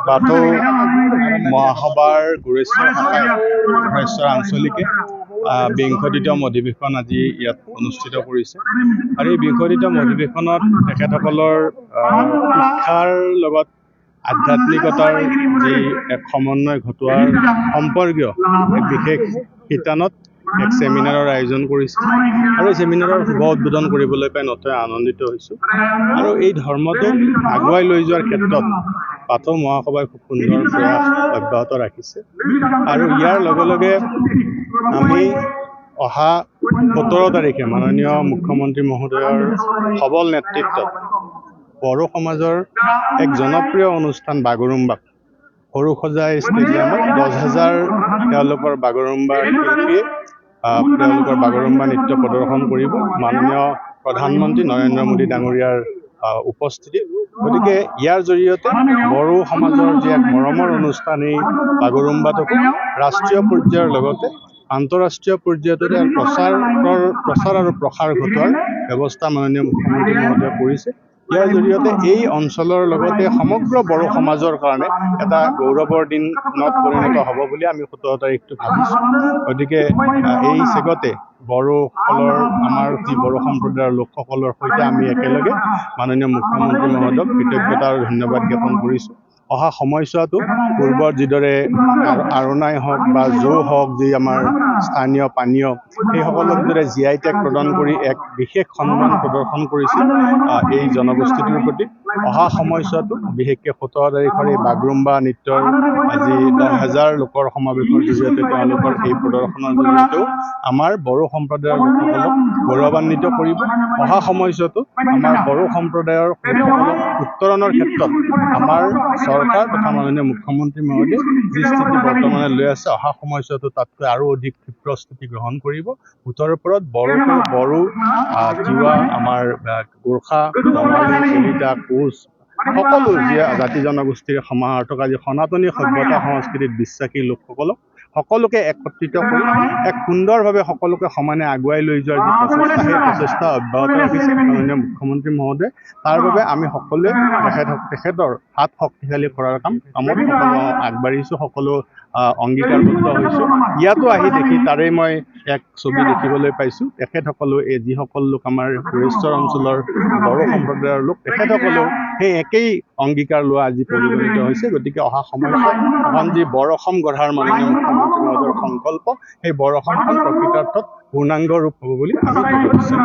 বাথৌ মহাসভাৰ গুৰেশ্বৰ শাখাৰ গুৰেশ্বৰ আঞ্চলিকে ২০তম অধিৱেশন আজি ইয়াত অনুষ্ঠিত কৰিছে আৰু এই ২০তম অধিৱেশনত তেখেতসকলৰ শিক্ষাৰ লগত আধ্যাত্মিকতাৰ যি এক সমন্বয় ঘটোৱাৰ সম্পৰ্কীয় এক বিশেষ শিতানত এক সেমিনাৰৰ আয়োজন কৰিছে আৰু এই সেমিনাৰৰ শুভ উদ্বোধন কৰিবলৈ পাই নথৈ আনন্দিত হৈছোঁ আৰু এই ধৰ্মটো আগুৱাই লৈ যোৱাৰ ক্ষেত্ৰত বাথৌ মহাসভাই খুব সুন্দৰ প্ৰয়াস অব্যাহত ৰাখিছে আৰু ইয়াৰ লগে লগে আমি অহা ১৭ তাৰিখে মাননীয় মুখ্যমন্ত্ৰী মহোদয়ৰ সবল নেতৃত্বত বড়ো সমাজৰ এক জনপ্ৰিয় অনুষ্ঠান বাগৰুম্বাক সৰুসজাই ষ্টেডিয়ামত ১০,০০০ তেওঁলোকৰ বাগৰুম্বাৰ শিল্পীয়ে তেওঁলোকৰ বাগৰুম্বা নৃত্য প্ৰদৰ্শন কৰিব মাননীয় প্ৰধানমন্ত্ৰী নৰেন্দ্ৰ মোদী ডাঙৰীয়াৰ উপস্থিতিত। গতিকে ইয়াৰ জৰিয়তে বড়ো সমাজৰ যি এক মৰমৰ অনুষ্ঠান এই বাগৰুম্বাটোক ৰাষ্ট্ৰীয় পৰ্যায়ৰ লগতে আন্তঃৰাষ্ট্ৰীয় পৰ্যায়তো ইয়াৰ প্ৰচাৰ আৰু প্ৰসাৰ ঘটোৱাৰ ব্যৱস্থা মাননীয় মুখ্যমন্ত্ৰী মহোদয়ে কৰিছে। ইয়াৰ জৰিয়তে এই অঞ্চলৰ লগতে সমগ্ৰ বড়ো সমাজৰ কাৰণে এটা গৌৰৱৰ দিনত পৰিণত হ'ব বুলি আমি ১৭ তাৰিখটো ভাবিছোঁ। গতিকে এই চেগতে বড়োসকলৰ আমাৰ যি বড়ো সম্প্ৰদায়ৰ লোকসকলৰ সৈতে আমি একেলগে মাননীয় মুখ্যমন্ত্ৰী মহোদয়ক কৃতজ্ঞতা আৰু ধন্যবাদ জ্ঞাপন কৰিছোঁ। অহা সময়ছোৱাতো পূৰ্বত যিদৰে আৰণাই হওক বা জৌ হওক যি আমাৰ স্থানীয় পানীয় সেইসকলক যিদৰে GI টেগ প্ৰদান কৰি এক বিশেষ সন্মান প্ৰদৰ্শন কৰিছিল এই জনগোষ্ঠীটোৰ প্ৰতি অহা সময়ছোৱাতো বিশেষকৈ ১৭ তাৰিখৰ এই বাগৰুম্বা নৃত্যৰ আজি ১০,০০০ লোকৰ সমাৱেশৰ জৰিয়তে তেওঁলোকৰ এই প্ৰদৰ্শনৰ জৰিয়তেও আমাৰ বড়ো সম্প্ৰদায়ৰ লোকসকলক গৌৰৱান্বিত কৰিব। অহা সময়ছোৱাতো আমাৰ বড়ো সম্প্ৰদায়ৰ লোকসকলক উত্তৰণৰ ক্ষেত্ৰত আমাৰ চৰকাৰ তথা মাননীয় মুখ্যমন্ত্ৰী মহোদয়ে যি স্থিতি বৰ্তমানে লৈ আছে অহা সময়ছোৱাতো তাতকৈ আৰু অধিক ক্ষিপ্ৰ স্থিতি গ্ৰহণ কৰিব। ভোটৰ ওপৰত বড়ো তিৱা আমাৰ গোৰ্খা বঙালী কলিতা কোচ সকলো যি জাতি জনগোষ্ঠীৰ সমাহাৰথক আজি সনাতনী সভ্যতা সংস্কৃতিত বিশ্বাসী লোকসকলক সকলোকে একত্ৰিত কৰি এক সুন্দৰভাৱে সকলোকে সমানে আগুৱাই লৈ যোৱাৰ যি প্ৰচেষ্টা সেই প্ৰচেষ্টা অব্যাহত ৰাখিছে মাননীয় মুখ্যমন্ত্ৰী মহোদয়ে। তাৰ বাবে আমি সকলোৱে তেখেতৰ হাত শক্তিশালী কৰাৰ কামত সকলো আগবাঢ়িছোঁ, সকলো অংগীকাৰবদ্ধ হৈছোঁ। ইয়াতো আহি দেখি তাৰে মই এক ছবি দেখিবলৈ পাইছোঁ। তেখেতসকলেও এই যিসকল লোক আমাৰ গুৰেশ্বৰ অঞ্চলৰ বড়ো সম্প্ৰদায়ৰ লোক তেখেতসকলেও সেই একেই অংগীকাৰ লোৱা আজি পৰিগণিত হৈছে। গতিকে অহা সময়ছোৱাত এখন যি বড় অসম গঢ়াৰ মাননীয় মুখ্যমন্ত্ৰী মহোদয়ৰ সংকল্প সেই বড় অসমখন প্ৰকৃতাৰ্থত পূৰ্ণাংগ ৰূপ হ'ব বুলি আমি ভাবিছোঁ।